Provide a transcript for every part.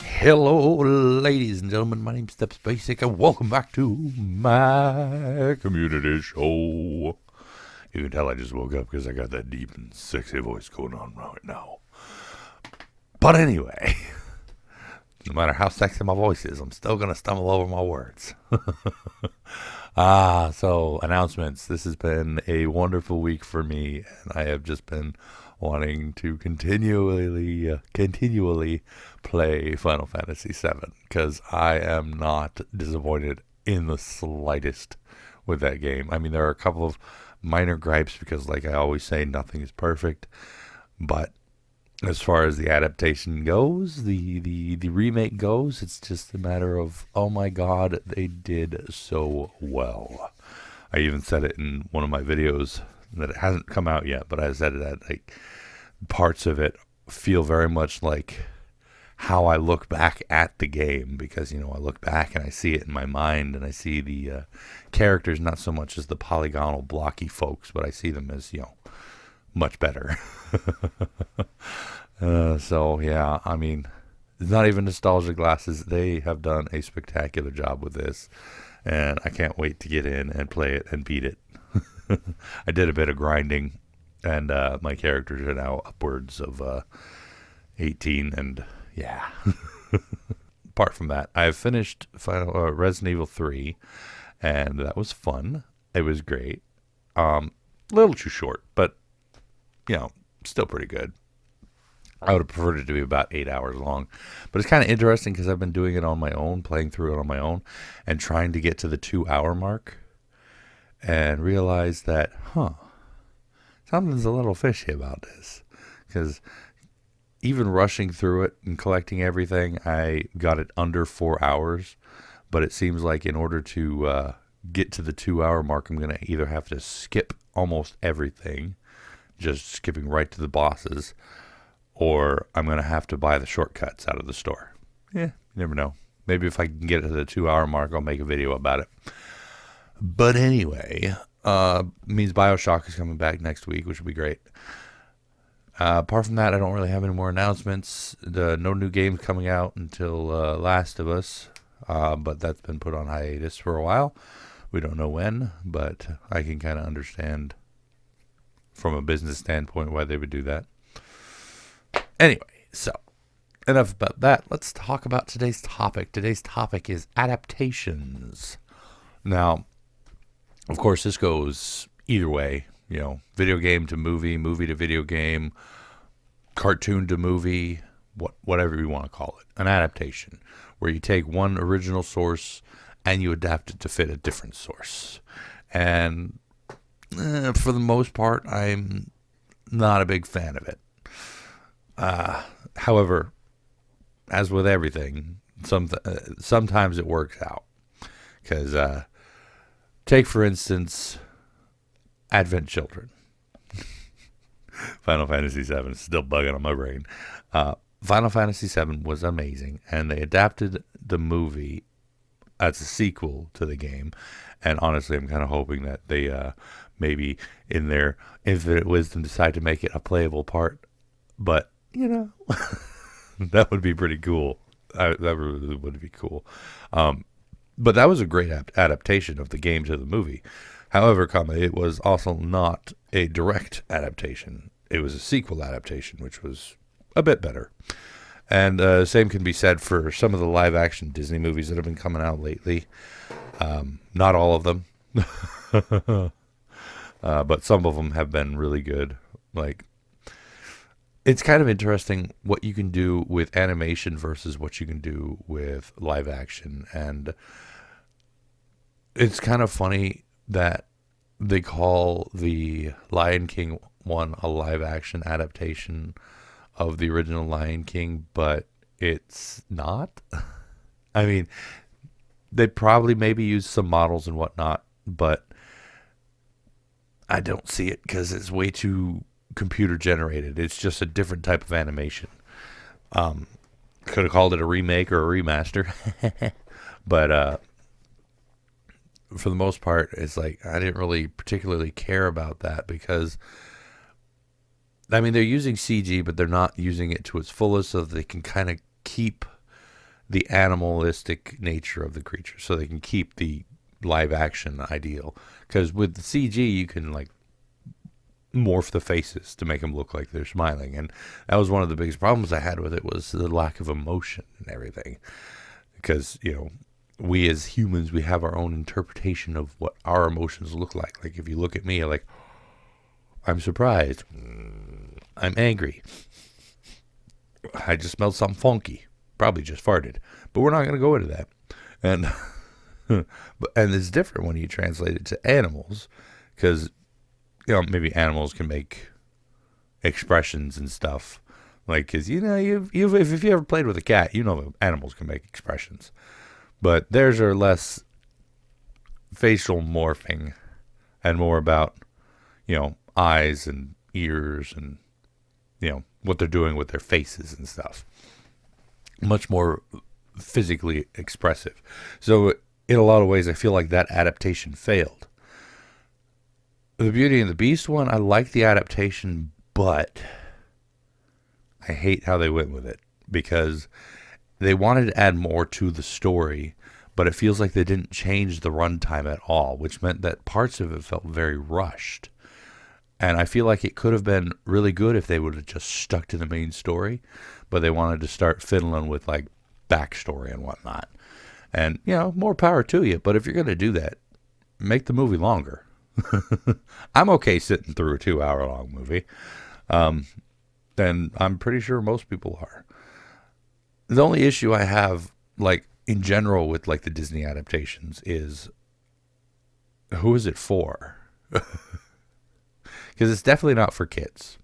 Hello, ladies and gentlemen. My name's Steps Basic, and welcome back to my community show. You can tell I just woke up because I got that deep and sexy voice going on right now. But anyway, no matter how sexy my voice is, I'm still going to stumble over my words. So announcements. This has been a wonderful week for me, and I have just been wanting to continually play Final Fantasy VII because I am not disappointed in the slightest with that game. I mean, there are a couple of minor gripes because, like I always say, nothing is perfect. But as far as the adaptation goes, the remake goes, it's just a matter of, oh my god, they did so well. I even said it in one of my videos that it hasn't come out yet, but I said that like parts of it feel very much like how I look back at the game, because, you know, I look back and I see it in my mind and I see the characters not so much as the polygonal blocky folks, but I see them as, you know, much better. So yeah, I mean, it's not even nostalgia glasses. They have done a spectacular job with this, and I can't wait to get in and play it and beat it. I did a bit of grinding, and my characters are now upwards of 18, and yeah. Apart from that, I've finished Resident Evil 3, and that was fun. It was great. A little too short, but, you know, still pretty good. I would have preferred it to be about 8 hours long. But it's kind of interesting because I've been doing it on my own, playing through it on my own, and trying to get to the 2-hour mark, and realize that, something's a little fishy about this. Because even rushing through it and collecting everything, I got it under 4 hours. But it seems like in order to get to the 2-hour mark, I'm going to either have to skip almost everything, just skipping right to the bosses, or I'm going to have to buy the shortcuts out of the store. Yeah, you never know. Maybe if I can get to the 2-hour mark, I'll make a video about it. But anyway, means BioShock is coming back next week, which will be great. Apart from that, I don't really have any more announcements. No new games coming out until Last of Us, but that's been put on hiatus for a while. We don't know when, but I can kind of understand from a business standpoint why they would do that. Anyway, so enough about that. Let's talk about today's topic. Today's topic is adaptations. Now, of course, this goes either way, you know, video game to movie, movie to video game, cartoon to movie, whatever you want to call it. An adaptation, where you take one original source and you adapt it to fit a different source. And for the most part, I'm not a big fan of it. However, as with everything, sometimes it works out. Because, take for instance, Advent Children. Final Fantasy VII is still bugging on my brain. Final Fantasy VII was amazing, and they adapted the movie as a sequel to the game. And honestly, I'm kind of hoping that they maybe in their infinite wisdom decide to make it a playable part. But, you know, that would be pretty cool. That really would be cool. But that was a great adaptation of the game to the movie. However, it was also not a direct adaptation. It was a sequel adaptation, which was a bit better. And same can be said for some of the live-action Disney movies that have been coming out lately. Not all of them. But some of them have been really good. Like, it's kind of interesting what you can do with animation versus what you can do with live action. And it's kind of funny that they call the Lion King one a live action adaptation of the original Lion King, but it's not. I mean, they probably maybe use some models and whatnot, but I don't see it because it's way too computer generated. It's just a different type of animation. Could have called it a remake or a remaster. But for the most part, it's like I didn't really particularly care about that because, I mean, they're using CG, but they're not using it to its fullest so that they can kind of keep the animalistic nature of the creature, so they can keep the live action ideal. Because with the CG, you can like morph the faces to make them look like they're smiling, and that was one of the biggest problems I had with it, was the lack of emotion and everything. Because we as humans, we have our own interpretation of what our emotions look like. Like if you look at me, like I'm surprised, I'm angry, I just smelled something funky, probably just farted, but we're not going to go into that. And and it's different when you translate it to animals, because maybe animals can make expressions and stuff. Like, because if you ever played with a cat, animals can make expressions, but theirs are less facial morphing and more about eyes and ears and what they're doing with their faces and stuff. Much more physically expressive. So in a lot of ways, I feel like that adaptation failed. The Beauty and the Beast one, I like the adaptation, but I hate how they went with it, because they wanted to add more to the story, but it feels like they didn't change the runtime at all, which meant that parts of it felt very rushed. And I feel like it could have been really good if they would have just stuck to the main story, but they wanted to start fiddling with like backstory and whatnot. And, more power to you, but if you're going to do that, make the movie longer. I'm okay sitting through a 2-hour long movie. And I'm pretty sure most people are. The only issue I have, like, in general with, like, the Disney adaptations is, who is it for? Because it's definitely not for kids.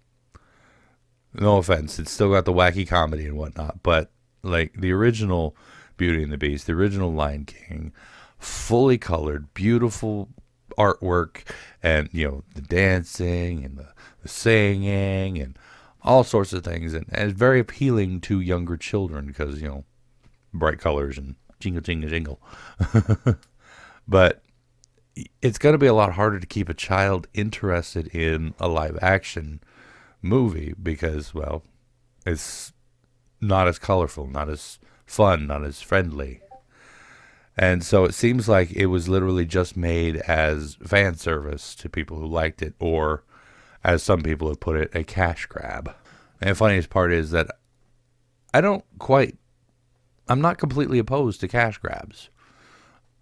No offense. It's still got the wacky comedy and whatnot. But, like, the original Beauty and the Beast, the original Lion King, fully colored, beautiful artwork, and, the dancing and the singing and all sorts of things. And it's very appealing to younger children because, bright colors and jingle, jingle, jingle. But it's going to be a lot harder to keep a child interested in a live action movie because, well, it's not as colorful, not as fun, not as friendly. And so it seems like it was literally just made as fan service to people who liked it, or, as some people have put it, a cash grab. And the funniest part is that I'm not completely opposed to cash grabs.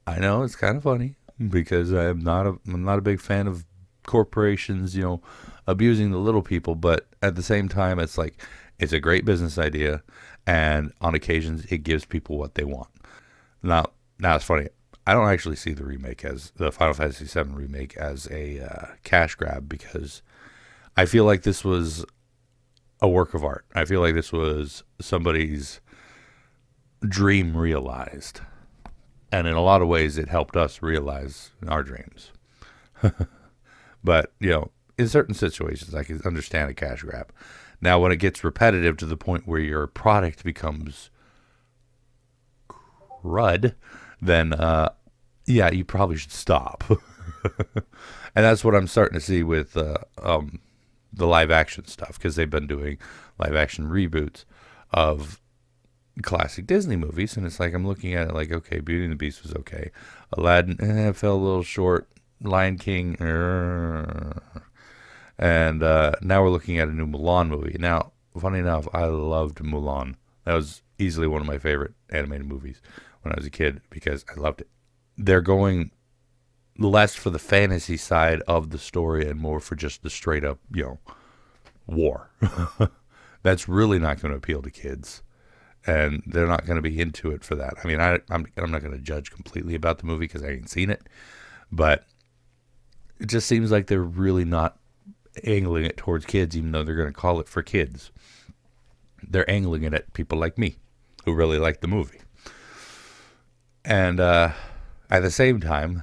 I know it's kind of funny because I'm not a big fan of corporations, abusing the little people, but at the same time, it's like, it's a great business idea, and on occasions, it gives people what they want. Now it's funny. I don't actually see the Final Fantasy VII remake as a cash grab, because I feel like this was a work of art. I feel like this was somebody's dream realized. And in a lot of ways, it helped us realize our dreams. But, in certain situations, I can understand a cash grab. Now, when it gets repetitive to the point where your product becomes crud, then, you probably should stop. And that's what I'm starting to see with the live action stuff, because they've been doing live action reboots of classic Disney movies, and it's like, I'm looking at it like, okay, Beauty and the Beast was okay, Aladdin fell a little short, Lion King, and now we're looking at a new Mulan movie. Now, funny enough, I loved Mulan. That was easily one of my favorite animated movies when I was a kid, because I loved it. They're going less for the fantasy side of the story and more for just the straight up, war. That's really not going to appeal to kids, and they're not going to be into it for that. I mean, I'm not going to judge completely about the movie because I ain't seen it, but it just seems like they're really not angling it towards kids, even though they're going to call it for kids. They're angling it at people like me who really like the movie. And at the same time,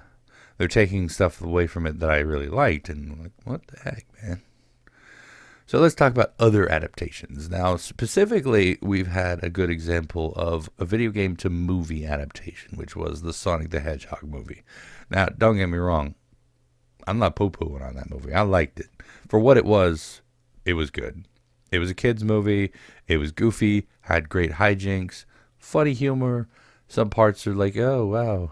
they're taking stuff away from it that I really liked, and I'm like, what the heck, man? So let's talk about other adaptations. Now, specifically, we've had a good example of a video game to movie adaptation, which was the Sonic the Hedgehog movie. Now, don't get me wrong, I'm not poo-pooing on that movie. I liked it. For what it was good. It was a kid's movie. It was goofy, had great hijinks, funny humor. Some parts are like, oh, wow.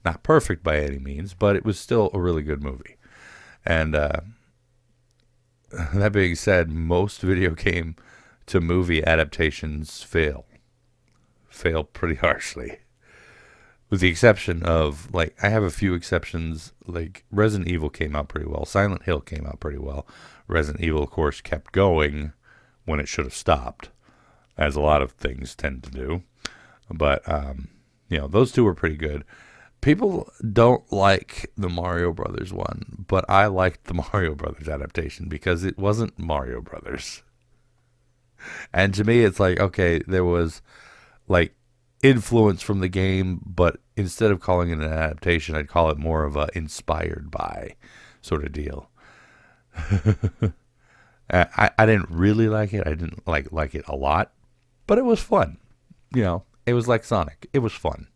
Not perfect by any means, but it was still a really good movie. And that being said, most video game to movie adaptations fail pretty harshly. With the exception of, like, I have a few exceptions, like Resident Evil came out pretty well. Silent Hill came out pretty well. Resident Evil, of course, kept going when it should have stopped, as a lot of things tend to do. But, those two were pretty good. People don't like the Mario Brothers one, but I liked the Mario Brothers adaptation because it wasn't Mario Brothers. And to me, it's like, okay, there was, like, influence from the game, but instead of calling it an adaptation, I'd call it more of a inspired by sort of deal. I didn't really like it. I didn't like it a lot, but it was fun. It was like Sonic. It was fun.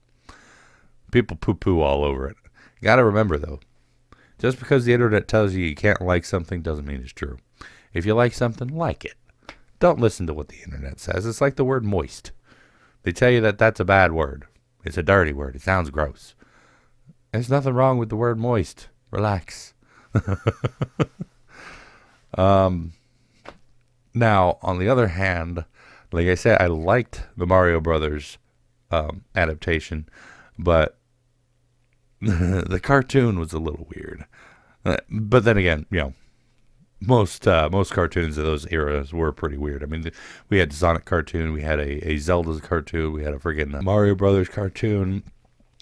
People poo-poo all over it. You got to remember, though, just because the internet tells you you can't like something doesn't mean it's true. If you like something, like it. Don't listen to what the internet says. It's like the word moist. They tell you that that's a bad word. It's a dirty word. It sounds gross. There's nothing wrong with the word moist. Relax. Now, on the other hand, like I said, I liked the Mario Brothers adaptation, but the cartoon was a little weird. But then again, most cartoons of those eras were pretty weird. I mean, we had Sonic cartoon, we had a Zelda cartoon, we had a friggin' Mario Brothers cartoon.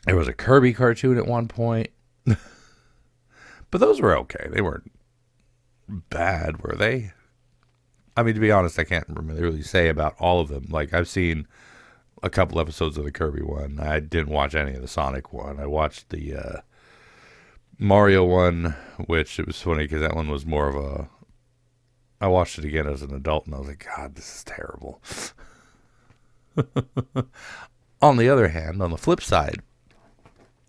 There was a Kirby cartoon at one point. But those were okay. They weren't bad, were they? I mean, to be honest, I can't really say about all of them. Like, I've seen a couple episodes of the Kirby one. I didn't watch any of the Sonic one. I watched the Mario one, which it was funny because that one was more of a... I watched it again as an adult, and I was like, God, this is terrible. On the other hand, on the flip side,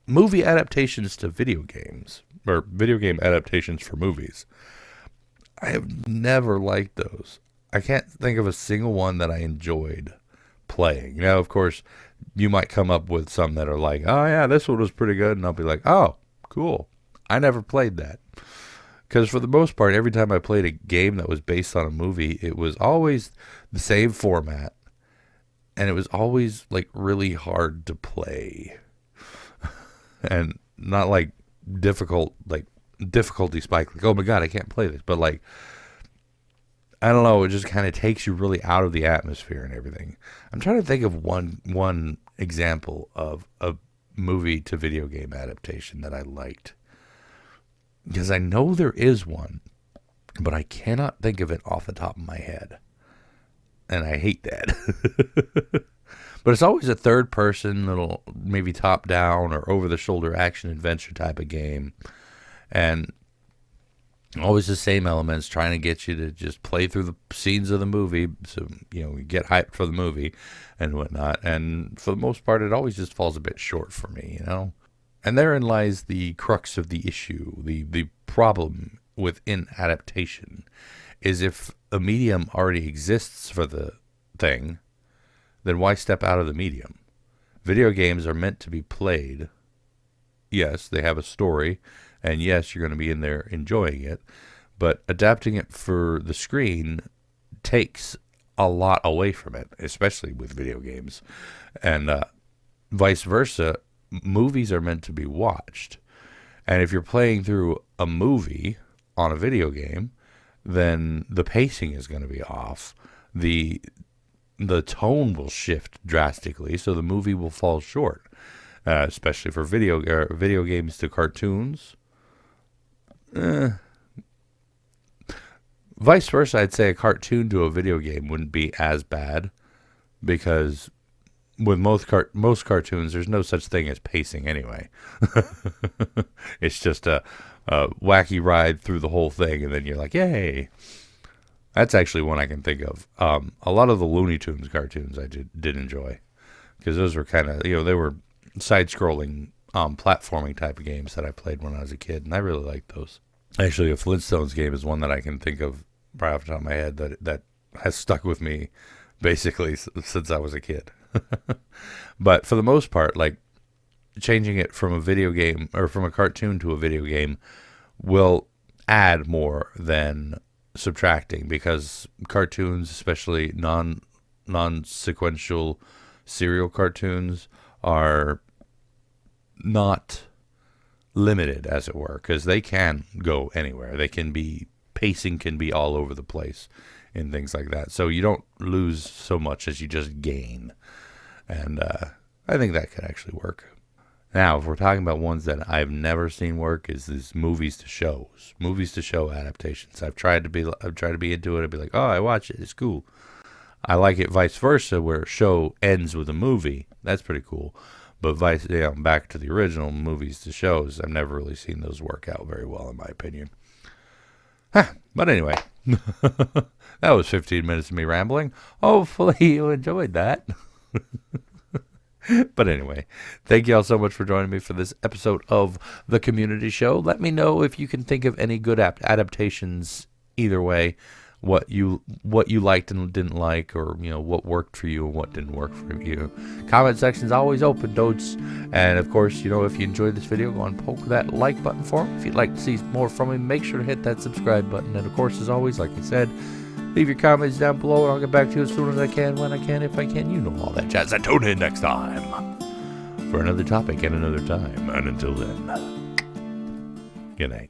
movie adaptations to video games, or video game adaptations for movies, I have never liked those. I can't think of a single one that I enjoyed playing. Now, of course, you might come up with some that are like, oh yeah, this one was pretty good, and I'll be like, oh, cool. I never played that. Because for the most part, every time I played a game that was based on a movie, it was always the same format, and it was always like really hard to play. And not like difficulty spike, like, oh my God, I can't play this. But like, I don't know, it just kind of takes you really out of the atmosphere and everything. I'm trying to think of one example of a movie to video game adaptation that I liked. Because I know there is one, but I cannot think of it off the top of my head. And I hate that. But it's always a third person, little maybe top down or over the shoulder action adventure type of game. And always the same elements, trying to get you to just play through the scenes of the movie, so you get hyped for the movie and whatnot. And for the most part, it always just falls a bit short for me, And therein lies the crux of the issue. The problem within adaptation is if a medium already exists for the thing, then why step out of the medium? Video games are meant to be played. Yes, they have a story, and yes, you're going to be in there enjoying it, but adapting it for the screen takes a lot away from it, especially with video games. And vice versa, movies are meant to be watched. And if you're playing through a movie on a video game, then the pacing is going to be off. The tone will shift drastically, so the movie will fall short, especially for video games to cartoons. Vice versa, I'd say a cartoon to a video game wouldn't be as bad, because with most cartoons, there's no such thing as pacing anyway. It's just a wacky ride through the whole thing, and then you're like, yay. That's actually one I can think of. A lot of the Looney Tunes cartoons I did enjoy, because those were kind of, they were side-scrolling platforming type of games that I played when I was a kid, and I really liked those. Actually, a Flintstones game is one that I can think of right off the top of my head that has stuck with me basically since I was a kid. But for the most part, like, changing it from a video game or from a cartoon to a video game will add more than subtracting, because cartoons, especially non-sequential serial cartoons, are not limited, as it were, because they can go anywhere. Pacing can be all over the place and things like that. So you don't lose so much as you just gain. And I think that could actually work. Now, if we're talking about ones that I've never seen work, is these movies to show adaptations. I've tried to be into it. I'd be like, oh, I watch it, it's cool. I like it vice versa, where a show ends with a movie. That's pretty cool. But back to the original, movies to shows, I've never really seen those work out very well, in my opinion. But anyway, that was 15 minutes of me rambling. Hopefully you enjoyed that. But anyway, thank you all so much for joining me for this episode of The Community Show. Let me know if you can think of any good adaptations either way, what you liked and didn't like, or what worked for you and what didn't work for you. Comment section's always open, dudes. And of course, if you enjoyed this video, go and poke that like button for me. If you'd like to see more from me, make sure to hit that subscribe button. And of course, as always, like I said, leave your comments down below, and I'll get back to you as soon as I can, when I can, if I can. You know all that jazz. And tune in next time for another topic and another time. And until then, good night.